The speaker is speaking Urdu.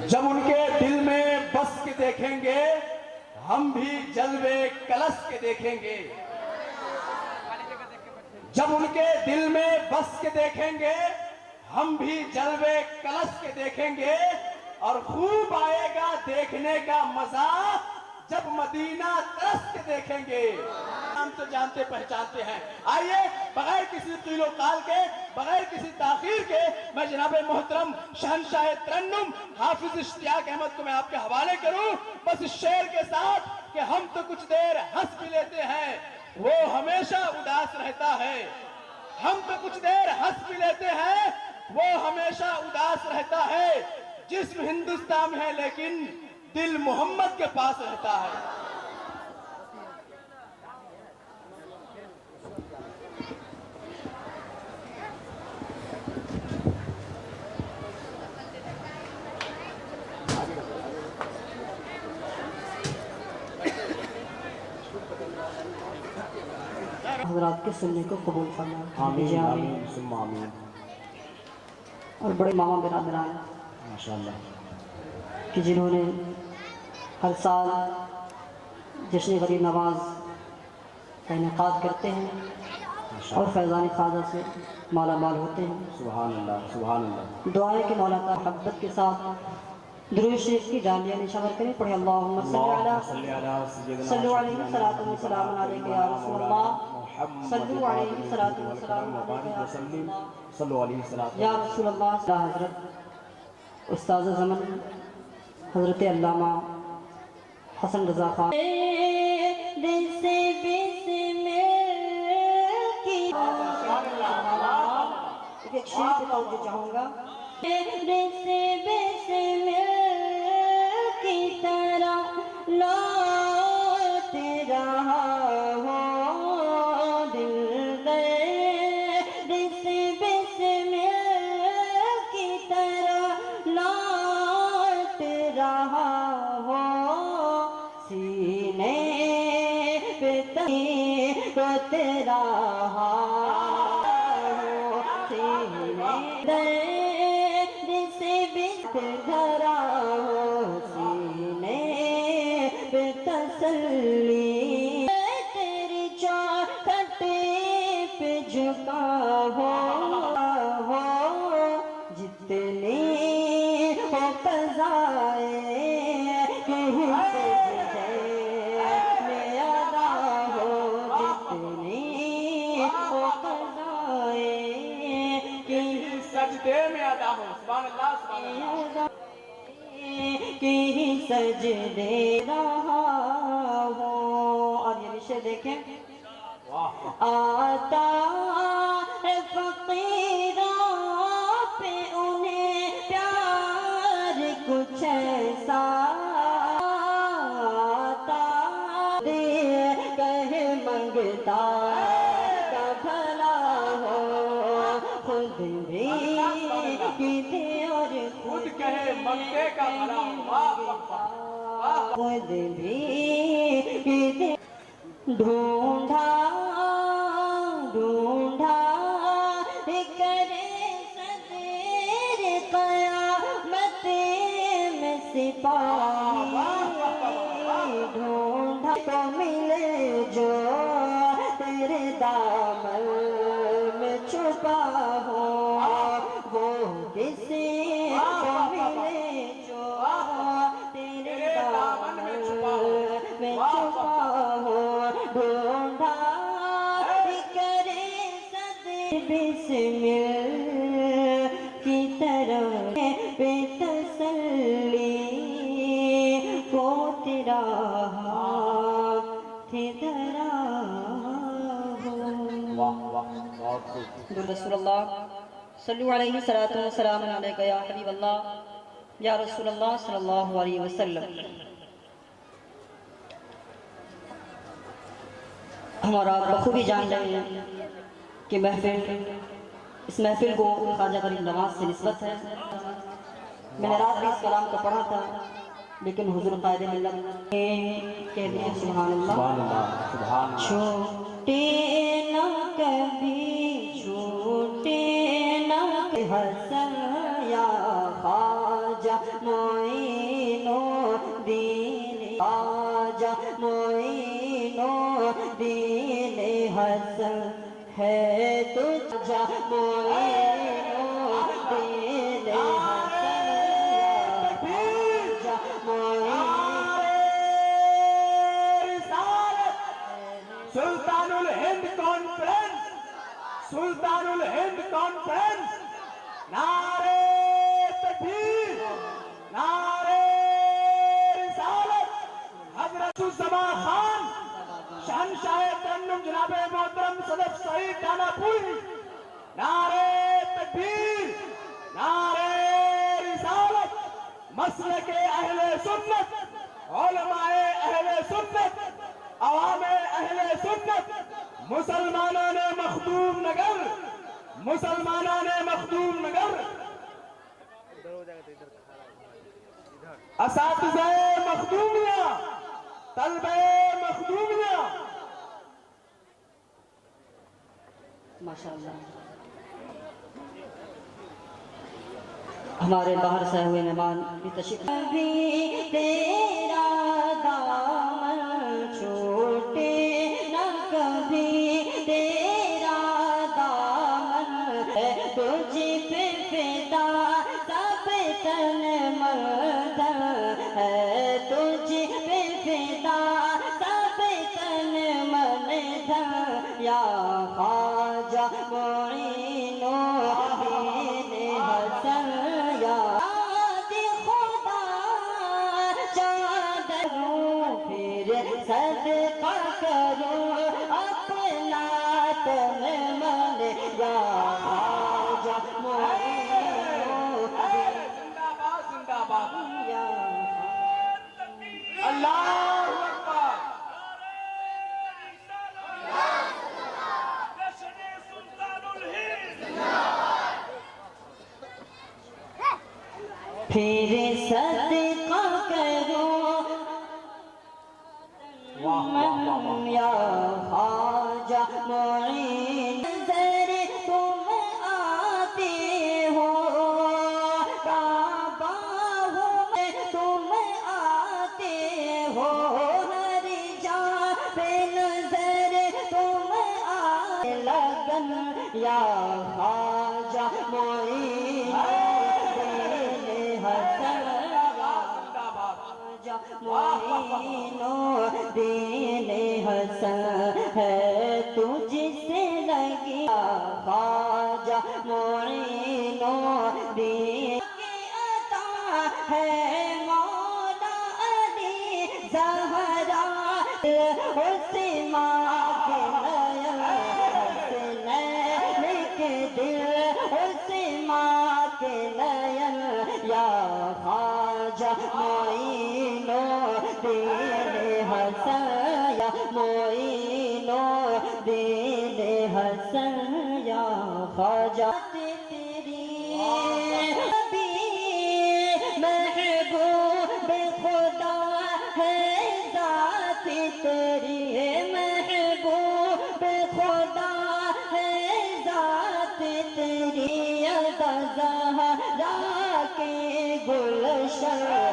جب ان کے دل میں بس کے دیکھیں گے ہم بھی جلوے کلش کے دیکھیں گے، جب ان کے دل میں بس کے دیکھیں گے ہم بھی جلوے کلش کے دیکھیں گے، اور خوب آئے گا دیکھنے کا مزہ جب مدینہ ترس کے دیکھیں گے۔ ہم تو جانتے پہچانتے ہیں۔ آئیے بغیر کسی قیل و قال کے، بغیر کسی تاخیر کے، میں جناب محترم شہنشاہ ترنم حافظ اشتیاق احمد کو میں آپ کے حوالے کروں، بس اس شعر کے ساتھ کہ ہم تو کچھ دیر ہنس بھی لیتے ہیں وہ ہمیشہ اداس رہتا ہے، ہم تو کچھ دیر ہنس بھی لیتے ہیں وہ ہمیشہ اداس رہتا ہے، جسم ہندوستان میں ہے لیکن دل محمد کے پاس رہتا ہے۔ حضرات کے سننے کو قبول فرمائے۔ آمین آمین ثم آمین۔ اور بڑے ماما برادران ماشاءاللہ کہ جنہوں نے ہر سال جشن غریب نواز کا انعقاد کرتے ہیں اور فیضان خواجہ سے مالا مال ہوتے ہیں۔ سبحان اللہ سبحان اللہ۔ دعا ہے کہ مولا تعالی محبت کے ساتھ درود شریف کی ڈالیاں نشان کریں، پڑھیں اللہم صلی علیہ صلاۃ و سلام علیک یا رسول اللہ، صلو علیہ صلاۃ و سلام علیک یا رسول اللہ یا رسول اللہ۔ حضرت استاذ زمن حضرت علامہ حسن رضا خان ایک شعر پہ توجہ چاہوں گا۔ کی طرح لوٹ رہا ہو دل کی طرح لوٹ رہا ہو سینے پہ روت رہا ہو سینے دھرا ہو سینے پہ تسلی تیری چوکھٹ پہ جھکا ہو جتنی ہو قضائے کہیں سجدے میں ادا ہو، جتنی ہو قضائے کہیں سجدے میں ادا ہو۔ سبحان اللہ سبحان اللہ۔ کہ سجدے رہا ہو۔ اور یہ رشتے دیکھیں، آتا ہے فقیروں پہ انہیں پیار کچھ ایسا آتا دے کہے منگتا کا بھلا ہو، خود بھی کسی اور خود کہے منگتے کا بھلا ہو، خود بھی کسی ڈھونڈا ڈھونڈا کرے صدر قیامت میں سپاہی، ڈھونڈا تو ملے جو تیرے دامن میں چھپا ہو، وہ کسی کو ملے جو تیرے دامن میں چھپا ہو، ڈھونڈا کرے صدر بسمل کی طرف پہ تسلی کو تیرا ہاتھ دھرا ہو۔ درود رسول اللہ صلو علیہ صلاۃ و سلام علیک یا حبیب اللہ یا رسول اللہ صلی اللہ علیہ وسلم۔ ہم اور آپ بخوبی جان رہے ہیں کہ اس محفل کو خواجہ غریب نواز سے نسبت ہے۔ میں نے رات بھی اس کلام کو پڑھا تھا لیکن حضور قائد ملت کہہ دیے سبحان اللہ، چھوٹے نہ کبھی چھوٹے نہ حسن یا خواجہ معین الدین خواجہ معین الدین حسن ہے تجھ معین الدین حسن خواجہ معین سلطان الہند کانفرنس، سلطان الہند کانفرنس، نعرے تکبیر، نعرے رسالت، حضرت الزما خان شہنشاہ ترنم جناب محترم صدف سعید دانا پوری، نعرے تکبیر، نعرے رسالت، مسلک اہل سنت، علماء اہل سنت، عوام اہل سنت، مسلمانان مخدوم نگر، مسلمانان مخدوم نگر، اساتذہ مخدومیہ، طلبہ مخدومیہ، ماشاءاللہ ہمارے باہر سے ہوئے مہمان بھی تشریف بھی تیرا دامن چھوٹے نہ کبھی تیرا دامن ہے تجھ پہ فدا سب تن مردن ہے تجھ پہ فدا سب تن مردن یا خواجہ معین الدین حسن یا خدا چادروں پھر صدقہ کروں اپنا تن من یا خواجہ معین الدین زندہ باد، زندہ باد، یا اللہ اکبر، پھر صدقہ کروں من یا خواجہ معین نظر تم آتے ہو باہوں میں تم آتے ہو ہر جہاں پہ نظر تم آتے لگن یا خواجہ معین معین الدین حسن ہے تجھ سے لگی خواجہ معین الدین کی عطا ہے مولا علی زہرا اس ماں کے نین کے دل اس ماں کے نین یا خواجہ معین الدین حسن یا معین الدین حسن یا خواجہ تیری نبی محبوب خدا ہے ذات تیری محبوب خدا ہے ذات تیری عطا زہرا کے گلشن